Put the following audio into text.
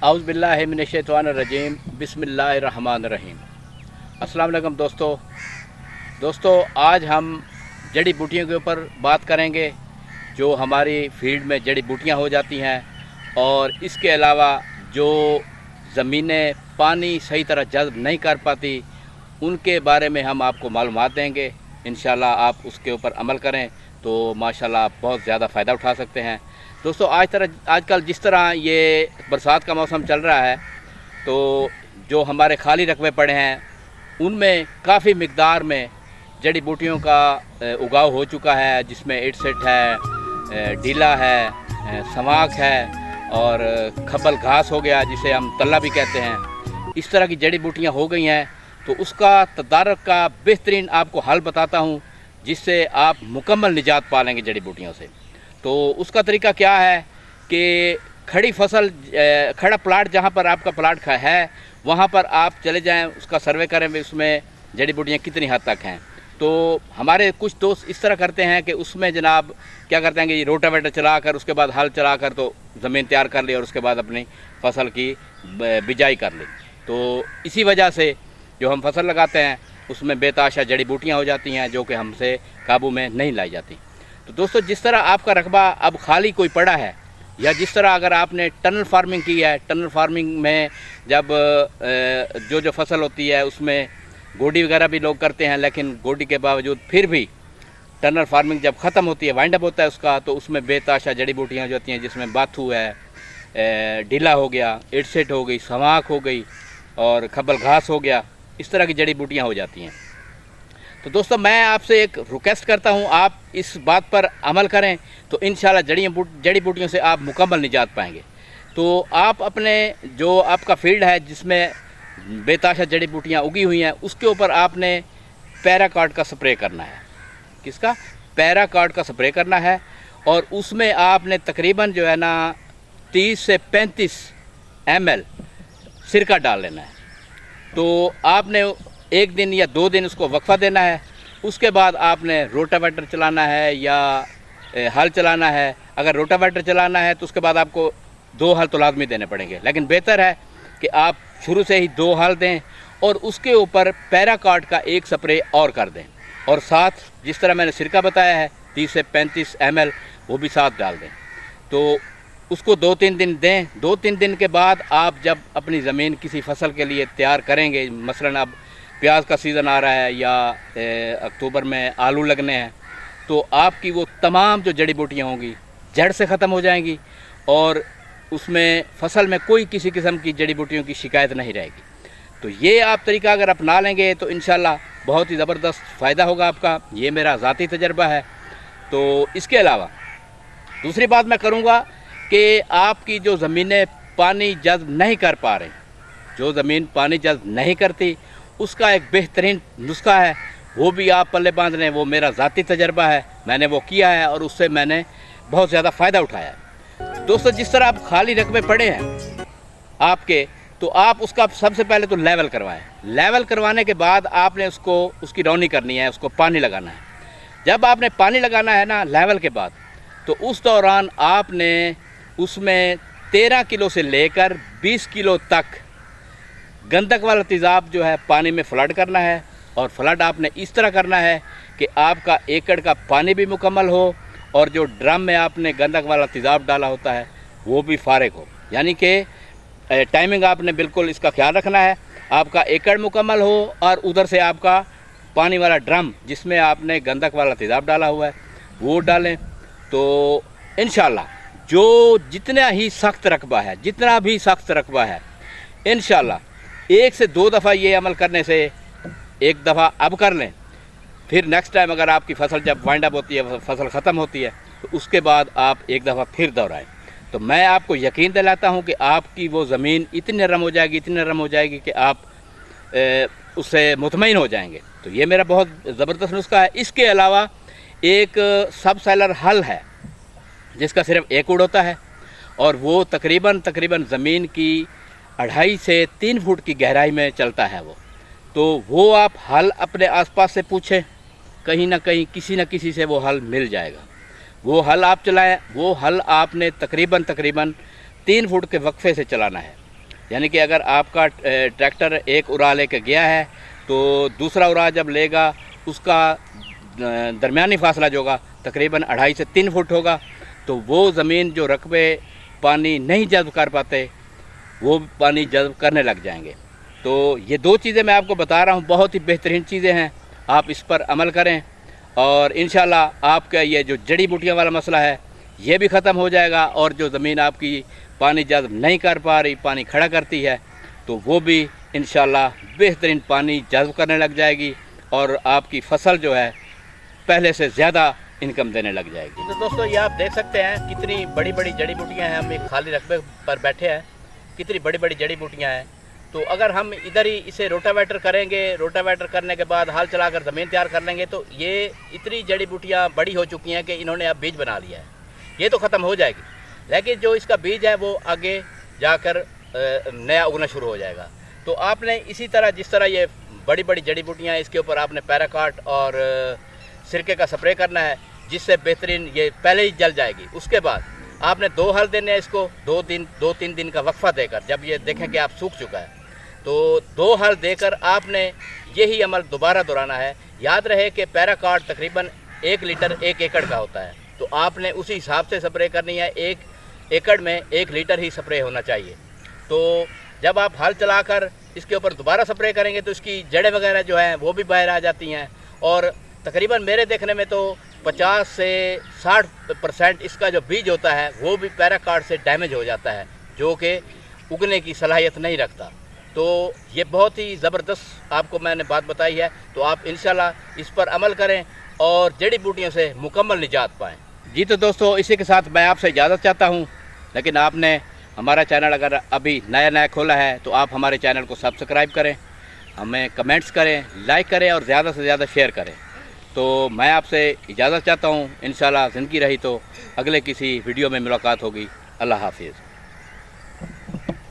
औज़ु बिल्लाहि मिनश्शैतानिर्रजीम बिस्मिल्लाहिर्रहमानिर्रहीम। अस्सलाम वालेकुम दोस्तों, आज हम जड़ी बूटियों के ऊपर बात करेंगे जो हमारी फील्ड में जड़ी बूटियां हो जाती हैं, और इसके अलावा जो ज़मीनें पानी सही तरह जज़्ब नहीं कर पाती उनके बारे में हम आपको मालूमात देंगे। इंशाल्लाह आप उसके ऊपर अमल करें तो माशाल्लाह आप बहुत ज़्यादा फ़ायदा उठा सकते हैं। दोस्तों, आजकल जिस तरह ये बरसात का मौसम चल रहा है, तो जो हमारे खाली रकबे पड़े हैं उनमें काफ़ी मिकदार में जड़ी बूटियों का उगाव हो चुका है, जिसमें इटसेट है, डीला है, समाक है और खब्बल घास हो गया जिसे हम तल्ला भी कहते हैं। इस तरह की जड़ी बूटियाँ हो गई हैं, तो उसका तदारक का बेहतरीन आपको हल बताता हूँ जिससे आप मुकम्मल निजात पा लेंगे जड़ी बूटियों से। तो उसका तरीका क्या है कि खड़ी फसल, खड़ा प्लाट जहाँ पर आपका प्लाट है वहाँ पर आप चले जाएं, उसका सर्वे करें उसमें जड़ी बूटियाँ कितनी हद तक हैं। तो हमारे कुछ दोस्त इस तरह करते हैं कि उसमें जनाब क्या करते हैं कि रोटावेटर चला कर उसके बाद हल चला कर तो ज़मीन तैयार कर ली और उसके बाद अपनी फसल की बिजाई कर ली। तो इसी वजह से जो हम फसल लगाते हैं उसमें बेताशा जड़ी बूटियाँ हो जाती हैं जो कि हमसे काबू में नहीं लाई जाती। तो दोस्तों, जिस तरह आपका रकबा अब खाली कोई पड़ा है, या जिस तरह अगर आपने टनल फार्मिंग की है, टनल फार्मिंग में जब जो फसल होती है उसमें गोडी वगैरह भी लोग करते हैं, लेकिन गोडी के बावजूद फिर भी टनल फार्मिंग जब ख़त्म होती है, वाइंड अप होता है उसका, तो उसमें बेताशा जड़ी बूटियाँ जो होती हैं जिसमें बाथू है, डीला हो गया, इटसेट हो गई, समाक हो गई और खब्बल घास हो गया, इस तरह की जड़ी बूटियाँ हो जाती हैं। तो दोस्तों, मैं आपसे एक रिक्वेस्ट करता हूं, आप इस बात पर अमल करें तो इंशाल्लाह जड़ी बूटियों से आप मुकम्मल निजात पाएंगे। तो आप अपने जो आपका फील्ड है जिसमें बेताशा जड़ी बूटियाँ उगी हुई हैं उसके ऊपर आपने पैराकार्ड का स्प्रे करना है। किसका? पैराकार्ड का स्प्रे करना है, और उसमें आपने तकरीबन जो है ना 30 से 35 ml सिरका डाल लेना है। तो आपने एक दिन या 2 दिन उसको वक्फा देना है। उसके बाद आपने रोटावेटर चलाना है या हल चलाना है। अगर रोटावेटर चलाना है तो उसके बाद आपको 2 हल तो लाजमी देने पड़ेंगे, लेकिन बेहतर है कि आप शुरू से ही 2 हल दें और उसके ऊपर पैराकार्ड का एक स्प्रे और कर दें, और साथ जिस तरह मैंने सिरका बताया है 30 से 35 ml वो भी साथ डाल दें। तो उसको 2-3 दिन दें। 2-3 दिन के बाद आप जब अपनी ज़मीन किसी फसल के लिए तैयार करेंगे, मसलन अब प्याज का सीज़न आ रहा है या अक्टूबर में आलू लगने हैं, तो आपकी वो तमाम जो जड़ी बूटियाँ होंगी जड़ से ख़त्म हो जाएंगी और उसमें फसल में कोई किसी किस्म की जड़ी बूटियों की शिकायत नहीं रहेगी। तो ये आप तरीका अगर अपना लेंगे तो इंशाल्लाह बहुत ही ज़बरदस्त फ़ायदा होगा आपका। ये मेरा ज़ाती तजर्बा है। तो इसके अलावा दूसरी बात मैं करूँगा कि आपकी जो ज़मीनें पानी जज़्ब नहीं कर पा रही, जो ज़मीन पानी जज़्ब नहीं करती, उसका एक बेहतरीन नुस्खा है, वो भी आप पल्ले बांध लें। वो मेरा ज़ाती तजर्बा है, मैंने वो किया है और उससे मैंने बहुत ज़्यादा फ़ायदा उठाया है। दोस्तों, जिस तरह आप खाली रकबे पड़े हैं आपके, तो आप उसका सबसे पहले तो लेवल करवाएं। लेवल करवाने के बाद आपने उसकी रौनी करनी है, उसको पानी लगाना है। जब आपने पानी लगाना है ना लेवल के बाद, तो उस दौरान आपने उसमें 13 किलो से लेकर 20 किलो तक गंधक वाला तेज़ाब जो है पानी में फ्लड करना है। और फ्लड आपने इस तरह करना है कि आपका एकड़ का पानी भी मुकम्मल हो और जो ड्रम में आपने गंधक वाला तेज़ाब डाला होता है वो भी फारिग हो। यानी कि टाइमिंग आपने बिल्कुल इसका ख्याल रखना है, आपका एकड़ मुकम्मल हो और उधर से आपका पानी वाला ड्रम जिसमें आपने गंधक वाला तेज़ाब डाला हुआ है वो डालें। तो इंशाल्लाह जितना भी सख्त रकबा है इंशाल्लाह 1 से 2 दफ़ा ये अमल करने से, एक दफ़ा अब कर लें, फिर नेक्स्ट टाइम अगर आपकी फसल जब वाइंड अप होती है, फसल ख़त्म होती है, तो उसके बाद आप एक दफ़ा फिर दोहराएं। तो मैं आपको यकीन दिलाता हूँ कि आपकी वो ज़मीन इतनी नरम हो जाएगी कि आप उससे मुतमईन हो जाएंगे। तो ये मेरा बहुत ज़बरदस्त नुस्खा है। इसके अलावा एक सब सेलर हल है जिसका सिर्फ एक उड़ होता है, और वो तकरीबन ज़मीन की 2.5 से 3 फुट की गहराई में चलता है तो वो आप हल अपने आसपास से पूछें, कहीं ना कहीं किसी न किसी से वो हल मिल जाएगा। वो हल आप चलाएं। वो हल आपने तकरीबन 3 फुट के वक्फे से चलाना है। यानी कि अगर आपका ट्रैक्टर एक उरा लेके गया है तो दूसरा उरा जब लेगा उसका दरमियानी फासला जो होगा तकरीबन 2.5 से 3 फुट होगा। तो वो ज़मीन जो रकबे पानी नहीं जज़्ब कर पाते वो पानी जज़्ब करने लग जाएंगे। तो ये 2 चीज़ें मैं आपको बता रहा हूँ, बहुत ही बेहतरीन चीज़ें हैं, आप इस पर अमल करें और इंशाल्लाह आपका ये जो जड़ी बूटियों वाला मसला है ये भी ख़त्म हो जाएगा। और जो ज़मीन आपकी पानी जज़्ब नहीं कर पा रही, पानी खड़ा करती है, तो वो भी इंशाल्लाह बेहतरीन पानी जज़्ब करने लग जाएगी और आपकी फसल जो है पहले से ज़्यादा इनकम देने लग जाएगी। तो दोस्तों ये आप देख सकते हैं कितनी बड़ी बड़ी जड़ी बूटियाँ हैं। हम एक खाली रकबे पर बैठे हैं, कितनी बड़ी बड़ी जड़ी बूटियाँ हैं। तो अगर हम इधर ही इसे रोटावेटर करेंगे, रोटावेटर करने के बाद हाल चलाकर ज़मीन तैयार कर लेंगे तो ये इतनी जड़ी बूटियाँ बड़ी हो चुकी हैं कि इन्होंने अब बीज बना लिया है, ये तो ख़त्म हो जाएगी। लेकिन जो इसका बीज है वो आगे जाकर नया उगना शुरू हो जाएगा। तो आपने इसी तरह जिस तरह ये बड़ी बड़ी जड़ी बूटियाँ, इसके ऊपर आपने पैराकाट और सिरके का स्प्रे करना है जिससे बेहतरीन ये पहले ही जल जाएगी। उसके बाद आपने 2 हल देने हैं इसको, 2-3 दिन का वक्फा देकर। जब ये देखें कि आप सूख चुका है तो 2 हल देकर आपने यही अमल दोबारा दोहराना है। याद रहे कि पैराकाट तकरीबन 1 लीटर 1 एकड़ का होता है, तो आपने उसी हिसाब से स्प्रे करनी है। 1 एकड़ में 1 लीटर ही स्प्रे होना चाहिए। तो जब आप हल चलाकर इसके ऊपर दोबारा स्प्रे करेंगे तो इसकी जड़ें वगैरह जो हैं वो भी बाहर आ जाती हैं और तकरीबन मेरे देखने में तो 50 से 60% इसका जो बीज होता है वो भी पैराकाट से डैमेज हो जाता है, जो कि उगने की सलाहियत नहीं रखता। तो ये बहुत ही ज़बरदस्त आपको मैंने बात बताई है। तो आप इंशाल्लाह इस पर अमल करें और जड़ी बूटियों से मुकम्मल निजात पाएँ। जी तो दोस्तों इसी के साथ मैं आपसे इजाज़त चाहता हूँ, लेकिन आपने हमारा चैनल अगर अभी नया खोला है तो आप हमारे चैनल को सब्सक्राइब करें, हमें कमेंट्स करें, लाइक करें और ज़्यादा से ज़्यादा शेयर करें। तो मैं आपसे इजाज़त चाहता हूँ, इंशाल्लाह ज़िंदगी रही तो अगले किसी वीडियो में मुलाकात होगी। अल्लाह हाफिज़।